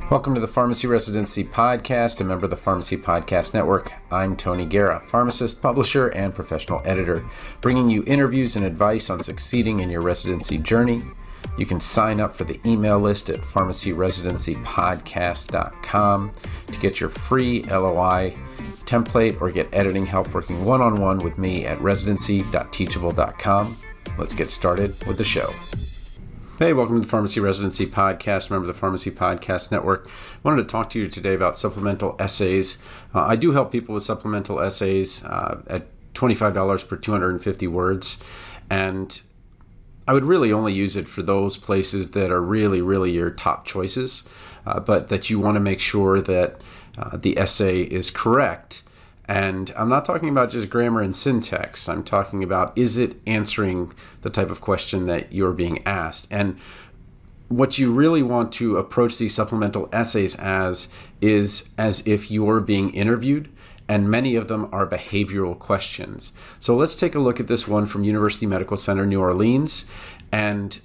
Welcome to the Pharmacy Residency Podcast, a member of the Pharmacy Podcast Network. I'm Tony Guerra, pharmacist, publisher, and professional editor, bringing you interviews and advice on succeeding in your residency journey. You can sign up for the email list at pharmacyresidencypodcast.com to get your free LOI template or get editing help working one-on-one with me at residency.teachable.com. Let's get started with the show. Hey, welcome to the Pharmacy Residency Podcast, member of the Pharmacy Podcast Network. I wanted to talk to you today about supplemental essays. I do help people with supplemental essays at $25 per 250 words, and I would really only use it for those places that are really your top choices, but that you want to make sure that the essay is correct. And I'm not talking about just grammar and syntax. I'm talking about, is it answering the type of question that you're being asked? And what you really want to approach these supplemental essays as is as if you're being interviewed, and many of them are behavioral questions. So let's take a look at this one from University Medical Center, New Orleans. And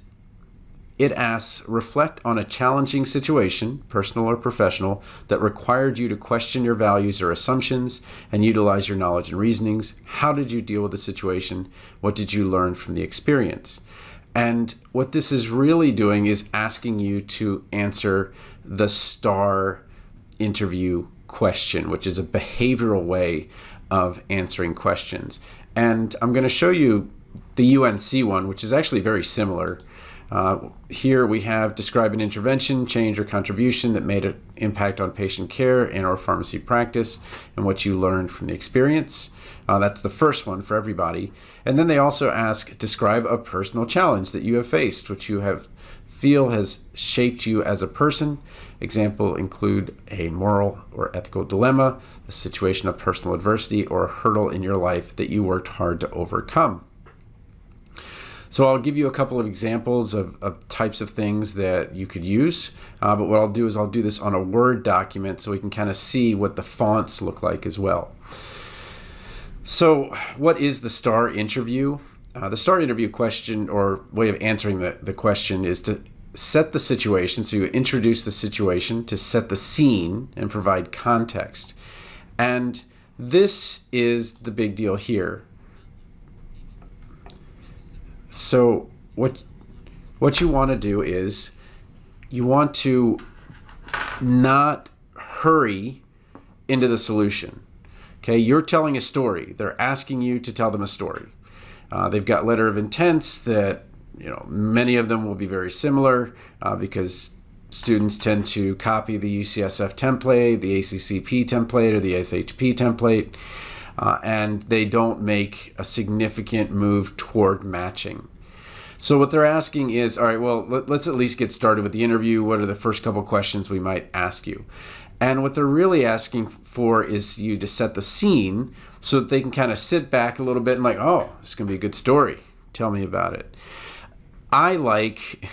it asks, reflect on a challenging situation, personal or professional, that required you to question your values or assumptions and utilize your knowledge and reasonings. How did you deal with the situation? What did you learn from the experience? And what this is really doing is asking you to answer the STAR interview question, which is a behavioral way of answering questions. And I'm going to show you the UNC one, which is actually very similar. Here we have describe an intervention, change, or contribution that made an impact on patient care and or pharmacy practice and what you learned from the experience. That's the first one for everybody. And then they also ask, describe a personal challenge that you have faced, which you feel has shaped you as a person. Example include a moral or ethical dilemma, a situation of personal adversity, or a hurdle in your life that you worked hard to overcome. So I'll give you a couple of examples of types of things that you could use. But what I'll do is I'll do this on a Word document so we can kind of see what the fonts look like as well. So what is the STAR interview? The STAR interview question, or way of answering the question, is to set the situation. So you introduce the situation to set the scene and provide context. And this is the big deal here. So what you want to do is you want to not hurry into the solution. Okay, you're telling a story. They're asking you to tell them a story. They've got letter of intents that, many of them will be very similar because students tend to copy the UCSF template, the ACCP template, or the SHP template. And they don't make a significant move toward matching. So what they're asking is, all right, well, let's at least get started with the interview. What are the first couple questions we might ask you? And what they're really asking for is you to set the scene so that they can kind of sit back a little bit and like, oh, this is going to be a good story. Tell me about it. I like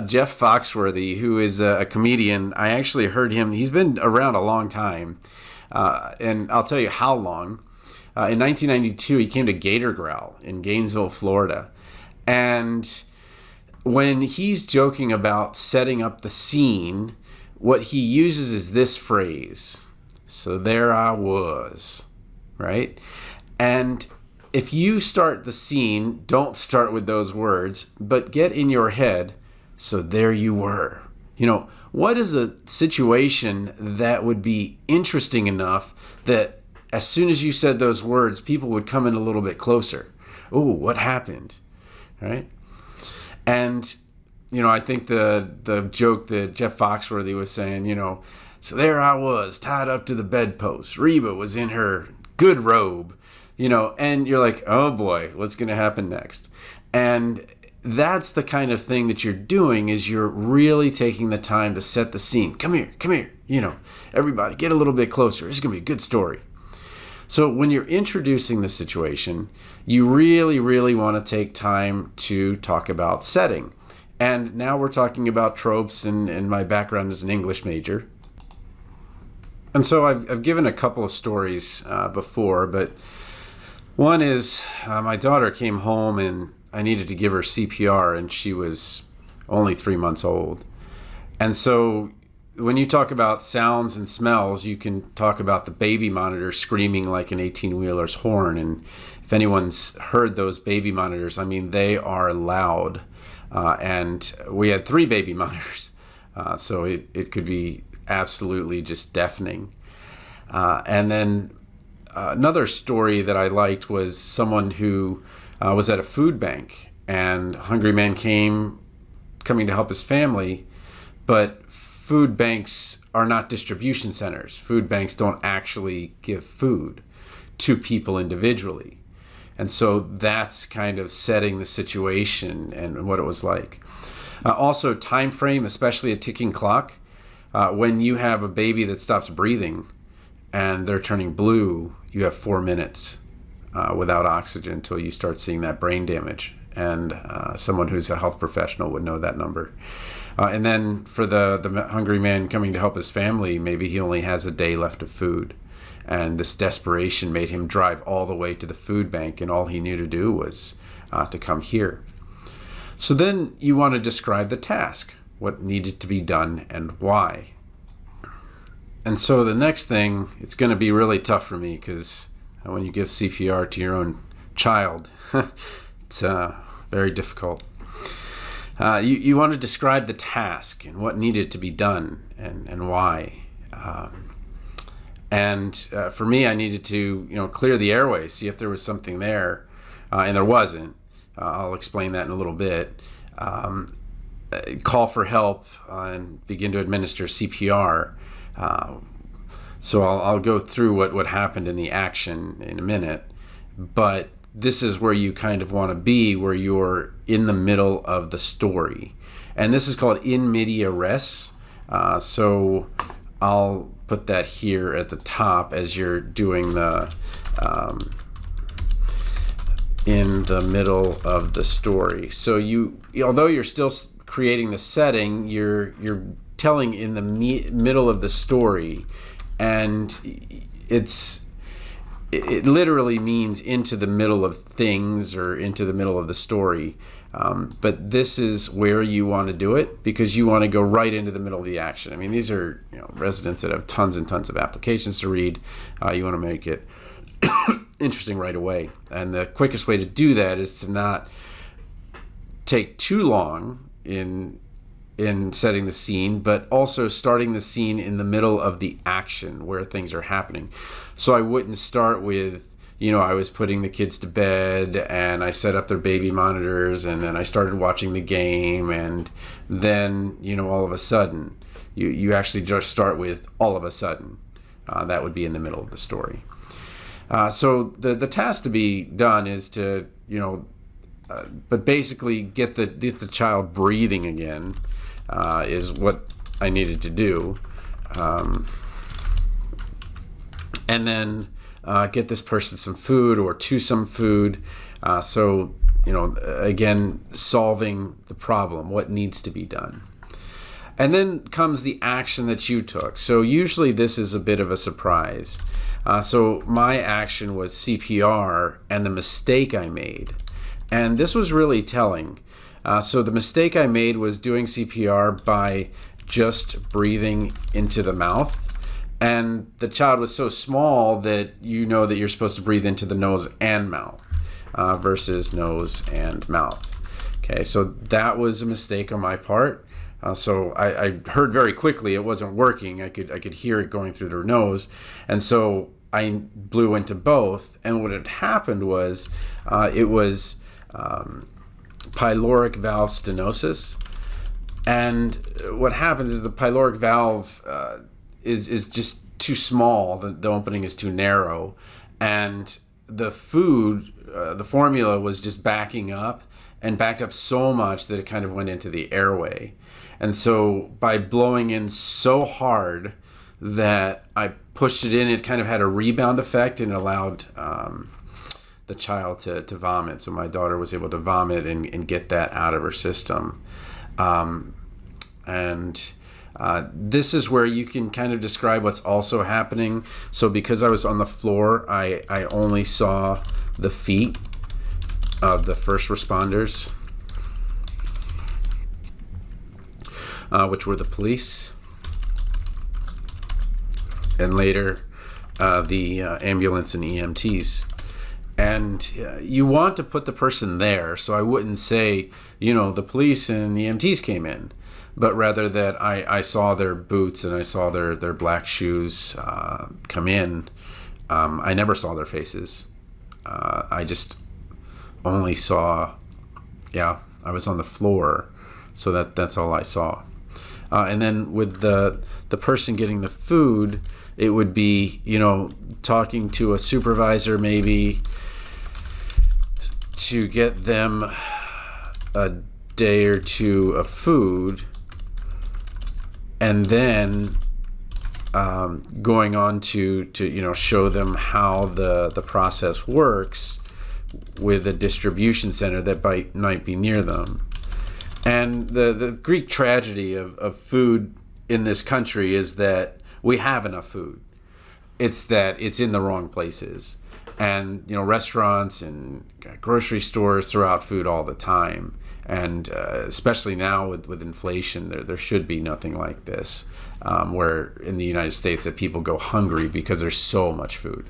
Jeff Foxworthy, who is a comedian. I actually heard him. He's been around a long time. And I'll tell you how long. In 1992, he came to Gator Growl in Gainesville, Florida. And when he's joking about setting up the scene, what he uses is this phrase. So there I was, right? And if you start the scene, don't start with those words, but get in your head, so there you were. What is a situation that would be interesting enough that as soon as you said those words, people would come in a little bit closer? Oh, what happened? Right? And, I think the joke that Jeff Foxworthy was saying, so there I was tied up to the bedpost. Reba was in her good robe, and you're like, oh boy, what's going to happen next? And that's the kind of thing that you're doing, is you're really taking the time to set the scene. Come here, everybody get a little bit closer. It's going to be a good story. So when you're introducing the situation, you really want to take time to talk about setting. And now we're talking about tropes, and my background is an English major. And so I've given a couple of stories before, but one is my daughter came home and I needed to give her CPR, and she was only 3 months old. And so when you talk about sounds and smells, you can talk about the baby monitor screaming like an 18-wheeler's horn. And if anyone's heard those baby monitors, I mean, they are loud. And we had 3 baby monitors. So it could be absolutely just deafening. And then another story that I liked was someone who was at a food bank, and a hungry man coming to help his family, but food banks are not distribution centers. Food banks don't actually give food to people individually. And so that's kind of setting the situation and what it was like. Also, time frame, especially a ticking clock. When you have a baby that stops breathing and they're turning blue, you have 4 minutes without oxygen until you start seeing that brain damage. And someone who's a health professional would know that number. And then for the hungry man coming to help his family, maybe he only has a day left of food. And this desperation made him drive all the way to the food bank, and all he knew to do was to come here. So then you want to describe the task, what needed to be done and why. And so the next thing, it's going to be really tough for me, because when you give CPR to your own child, it's very difficult. You want to describe the task and what needed to be done and why. And for me, I needed to clear the airway, see if there was something there, and there wasn't. I'll explain that in a little bit. Call for help and begin to administer CPR. So I'll go through what happened in the action in a minute, but this is where you kind of want to be, where you're in the middle of the story. And this is called in media res. So I'll put that here at the top as you're doing the in the middle of the story. So although you're still creating the setting, you're telling in the middle of the story, and it literally means into the middle of things or into the middle of the story. But this is where you want to do it, because you want to go right into the middle of the action. I mean, these are residents that have tons and tons of applications to read. You want to make it interesting right away. And the quickest way to do that is to not take too long in setting the scene, but also starting the scene in the middle of the action where things are happening. So I wouldn't start with, I was putting the kids to bed and I set up their baby monitors and then I started watching the game, and then, all of a sudden, you actually just start with all of a sudden. That would be in the middle of the story. So the task to be done is to, but basically get the child breathing again. Is what I needed to do. And then get this person some food or to some food. So, again, solving the problem, what needs to be done. And then comes the action that you took. So usually this is a bit of a surprise. So my action was CPR and the mistake I made. And this was really telling. So the mistake I made was doing CPR by just breathing into the mouth. And the child was so small that that you're supposed to breathe into the nose and mouth versus nose and mouth. Okay, so that was a mistake on my part. So I heard very quickly it wasn't working. I could hear it going through their nose. And so I blew into both. And what had happened was it was pyloric valve stenosis. And what happens is the pyloric valve is just too small. The opening is too narrow. And the food, the formula was just backing up and backed up so much that it kind of went into the airway. And so by blowing in so hard that I pushed it in, it kind of had a rebound effect and allowed the child to vomit. So my daughter was able to vomit and get that out of her system. This is where you can kind of describe what's also happening. So because I was on the floor, I only saw the feet of the first responders, which were the police. and later the ambulance and EMTs. And you want to put the person there, so I wouldn't say, the police and EMTs came in, but rather that I saw their boots and I saw their black shoes come in. I never saw their faces. I just only saw, I was on the floor, so that's all I saw. And then with the person getting the food, it would be, talking to a supervisor maybe to get them a day or two of food, and then going on to show them how the process works with a distribution center that might be near them. And the Greek tragedy of food in this country is that we have enough food. It's that it's in the wrong places. And, restaurants and grocery stores throw out food all the time. And especially now with inflation, there should be nothing like this, where in the United States that people go hungry because there's so much food.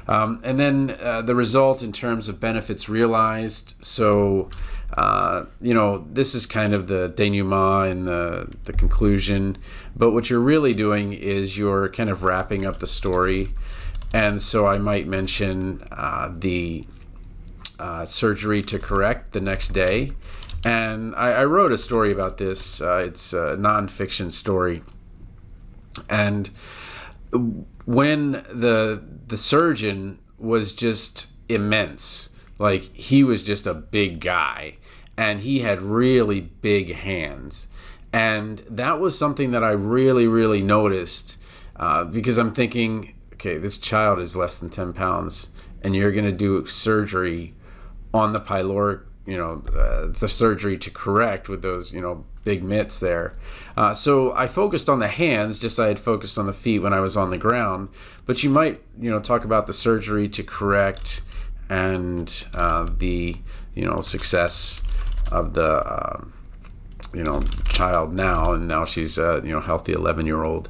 And then the result in terms of benefits realized. So, this is kind of the denouement and the conclusion. But what you're really doing is you're kind of wrapping up the story. And so I might mention the surgery to correct the next day. And I wrote a story about this. It's a nonfiction story. And when the surgeon was just immense, like he was just a big guy, and he had really big hands. And that was something that I really, really noticed, because I'm thinking, okay, this child is less than 10 pounds, and you're going to do surgery on the pyloric, the surgery to correct with those, big mitts there. So I focused on the hands, just as I had focused on the feet when I was on the ground. But you might, talk about the surgery to correct and the, success of the, child now. And now she's, healthy 11-year-old.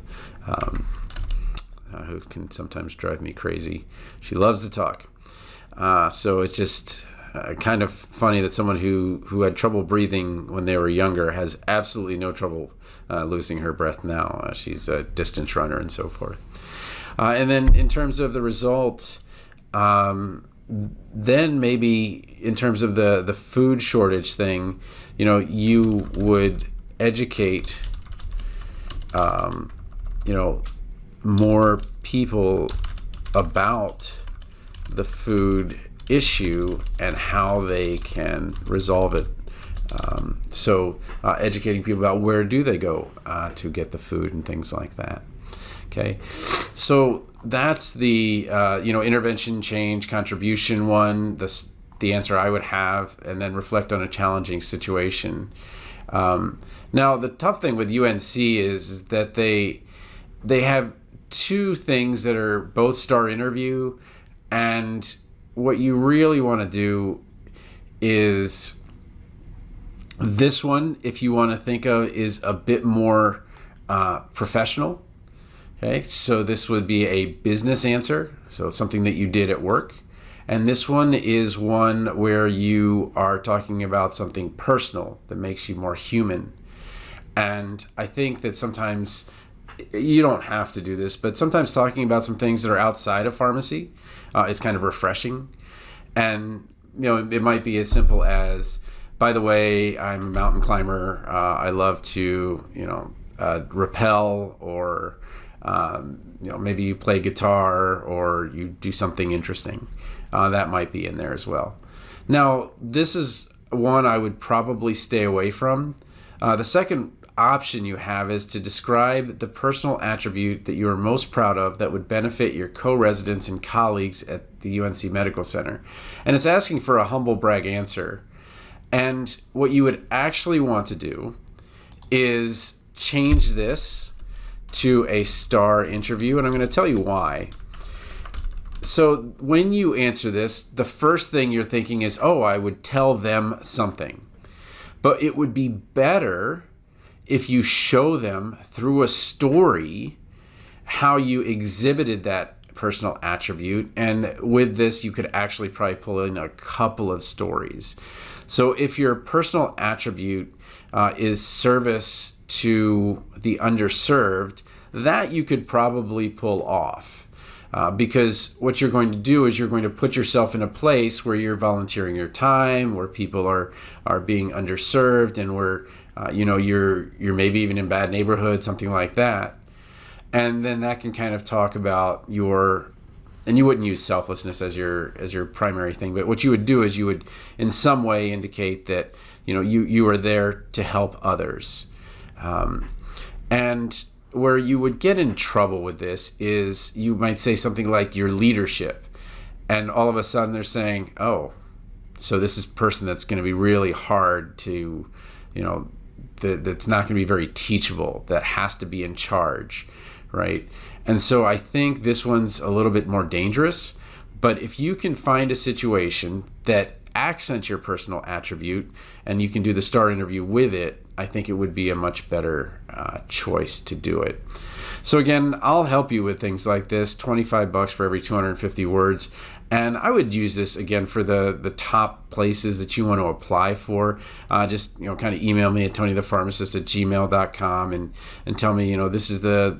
Who can sometimes drive me crazy. She loves to talk. So it's just kind of funny that someone who had trouble breathing when they were younger has absolutely no trouble losing her breath now. She's a distance runner and so forth. And then in terms of the result, then maybe in terms of the food shortage thing, you would educate, more people about the food issue and how they can resolve it. So educating people about where do they go to get the food and things like that. Okay, so that's the intervention, change, contribution one. The answer I would have, and then reflect on a challenging situation. Now the tough thing with UNC is that they have two things that are both star interview, and what you really want to do is this one, if you want to think of, is a bit more professional. Okay, so this would be a business answer, so something that you did at work. And this one is one where you are talking about something personal that makes you more human. And I think that sometimes you don't have to do this, but sometimes talking about some things that are outside of pharmacy is kind of refreshing. And, it might be as simple as, by the way, I'm a mountain climber. I love to, rappel, or, maybe you play guitar or you do something interesting. That might be in there as well. Now, this is one I would probably stay away from. The second option you have is to describe the personal attribute that you are most proud of that would benefit your co-residents and colleagues at the UNC Medical Center. And it's asking for a humble brag answer. And what you would actually want to do is change this to a star interview, and I'm going to tell you why. So when you answer this, the first thing you're thinking is, I would tell them something. But it would be better if you show them through a story how you exhibited that personal attribute. And with this, you could actually probably pull in a couple of stories. So if your personal attribute is service to the underserved, that you could probably pull off. Because what you're going to do is you're going to put yourself in a place where you're volunteering your time, where people are being underserved, and where you're maybe even in bad neighborhoods, something like that. And then that can kind of talk about and you wouldn't use selflessness as your primary thing, but what you would do is you would in some way indicate that you are there to help others. And where you would get in trouble with this is you might say something like your leadership, and all of a sudden they're saying, oh, so this is a person that's going to be really hard to, that's not going to be very teachable, that has to be in charge, right? And so I think this one's a little bit more dangerous, but if you can find a situation that accents your personal attribute and you can do the STAR interview with it, I think it would be a much better choice to do it. So again, I'll help you with things like this, $25 for every 250 words. And I would use this again for the top places that you want to apply for. Just kind of email me at tonythepharmacist@gmail.com and tell me, this is the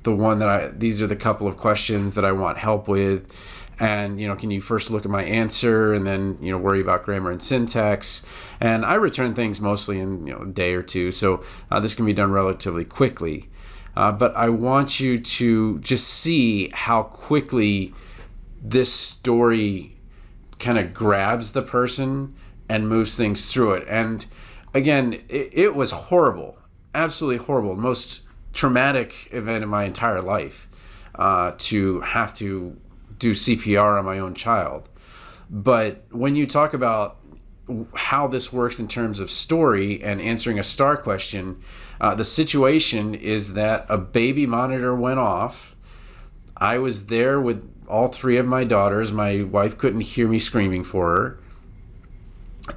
one these are the couple of questions that I want help with. And, can you first look at my answer and then, worry about grammar and syntax. And I return things mostly in, a day or two. So this can be done relatively quickly. But I want you to just see how quickly this story kind of grabs the person and moves things through it. And again, it was horrible, absolutely horrible. Most traumatic event in my entire life to have to do CPR on my own child. But when you talk about how this works in terms of story and answering a STAR question, the situation is that a baby monitor went off. I was there with all three of my daughters. My wife couldn't hear me screaming for her.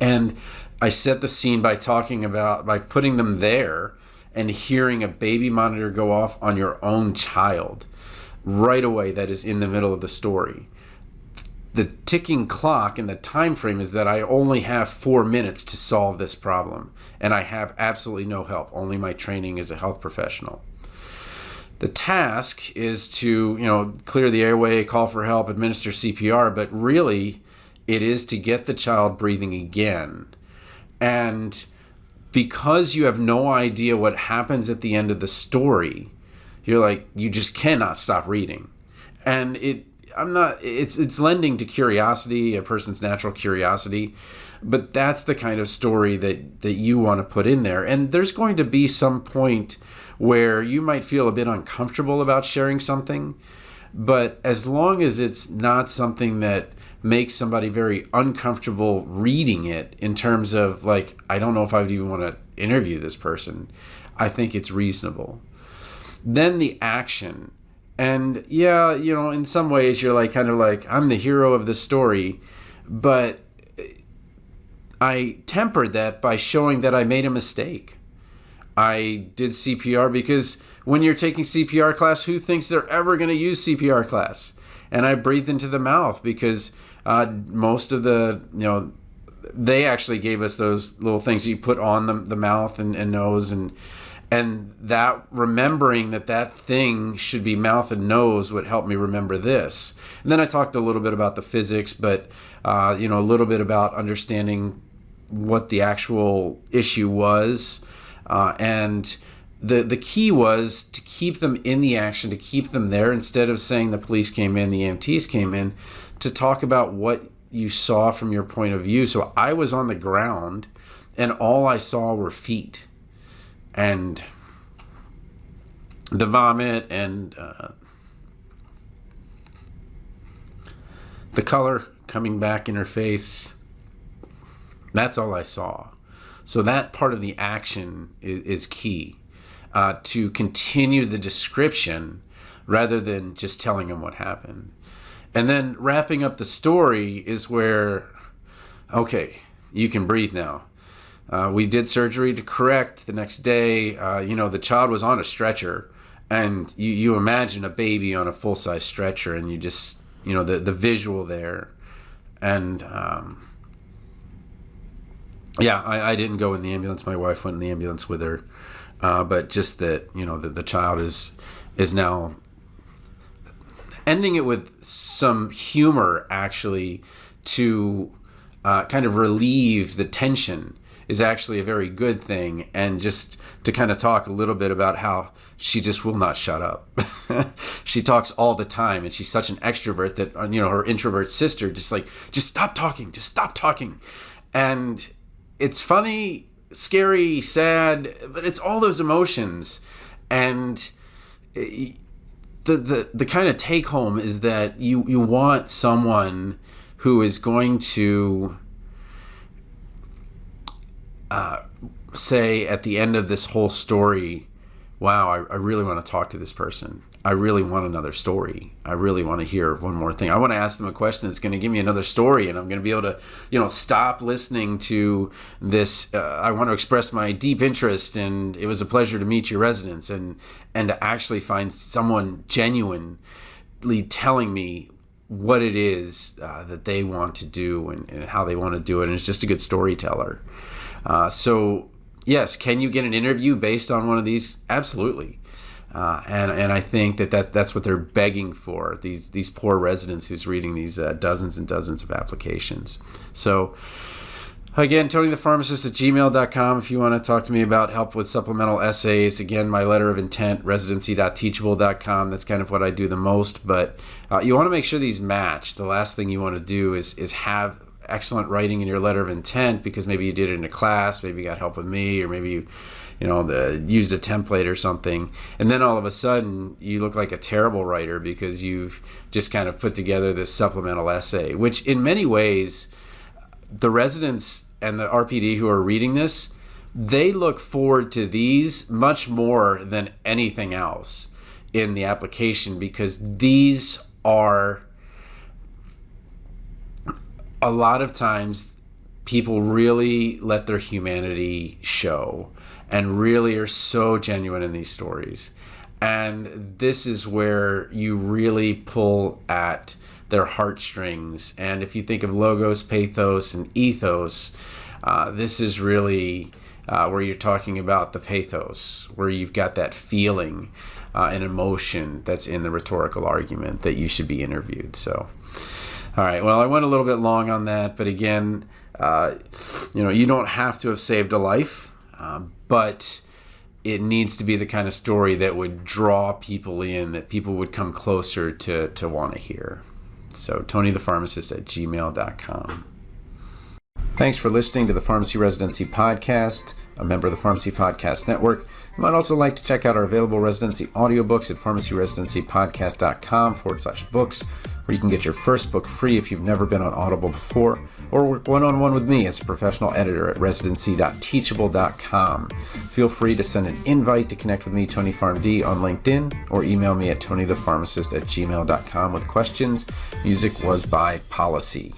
And I set the scene by putting them there and hearing a baby monitor go off on your own child right away. That is in the middle of the story. The ticking clock and the time frame is that I only have 4 minutes to solve this problem, and I have absolutely no help, only my training as a health professional. The task is to, clear the airway, call for help, administer CPR, but really it is to get the child breathing again. And because you have no idea what happens at the end of the story, you just cannot stop reading. And it's lending to curiosity, a person's natural curiosity, but that's the kind of story that you want to put in there. And there's going to be some point where you might feel a bit uncomfortable about sharing something, but as long as it's not something that makes somebody very uncomfortable reading it in terms of I don't know if I would even want to interview this person, I think it's reasonable. Then the action. And yeah, in some ways you're I'm the hero of the story, but I tempered that by showing that I made a mistake. I did CPR because when you're taking CPR class, who thinks they're ever going to use CPR class? And I breathed into the mouth because most of they actually gave us those little things you put on the mouth and nose, and that remembering that thing should be mouth and nose would help me remember this. And then I talked a little bit about the physics, but a little bit about understanding what the actual issue was. And the key was to keep them in the action, to keep them there instead of saying the police came in, the EMTs came in, to talk about what you saw from your point of view. So I was on the ground and all I saw were feet and the vomit and the color coming back in her face. That's all I saw. So that part of the action is key, to continue the description rather than just telling them what happened. And then wrapping up the story is where, okay, you can breathe now. We did surgery to correct the next day. The child was on a stretcher And you imagine a baby on a full-size stretcher, and you just, the visual there. And I didn't go in the ambulance. My wife went in the ambulance with her. But just that, the child is now ending it with some humor, actually, to kind of relieve the tension is actually a very good thing. And just to kind of talk a little bit about how she just will not shut up. She talks all the time, and she's such an extrovert that, her introvert sister just stop talking. And it's funny, scary, sad, but it's all those emotions. And the kind of take home is that you want someone who is going to say at the end of this whole story, wow, I really want to talk to this person. I really want another story. I really want to hear one more thing. I want to ask them a question that's going to give me another story, and I'm going to be able to, stop listening to this. I want to express my deep interest, and it was a pleasure to meet your residents, and to actually find someone genuinely telling me what it is that they want to do and how they want to do it, and it's just a good storyteller. So, yes, can you get an interview based on one of these? Absolutely. And I think that's what they're begging for, these poor residents who's reading these dozens and dozens of applications. So, again, TonyThePharmacist@gmail.com if you want to talk to me about help with supplemental essays. Again, my letter of intent, residency.teachable.com. That's kind of what I do the most. But you want to make sure these match. The last thing you want to do is have excellent writing in your letter of intent because maybe you did it in a class, maybe you got help with me, or maybe you used a template or something, and then all of a sudden you look like a terrible writer because you've just kind of put together this supplemental essay, which in many ways, the residents and the RPD who are reading this, they look forward to these much more than anything else in the application, because these are, a lot of times, people really let their humanity show and really are so genuine in these stories. And this is where you really pull at their heartstrings. And if you think of logos, pathos, and ethos, this is really where you're talking about the pathos, where you've got that feeling and emotion that's in the rhetorical argument that you should be interviewed. So, all right, well, I went a little bit long on that, but again, you don't have to have saved a life, but it needs to be the kind of story that would draw people in, that people would come closer to want to hear. So, TonyThePharmacist@gmail.com. Thanks for listening to the Pharmacy Residency Podcast, a member of the Pharmacy Podcast Network. You might also like to check out our available residency audiobooks at pharmacyresidencypodcast.com/books, where you can get your first book free if you've never been on Audible before, or work one-on-one with me as a professional editor at residency.teachable.com. Feel free to send an invite to connect with me, Tony PharmD, on LinkedIn, or email me at tonythepharmacist@gmail.com with questions. Music was by Policy.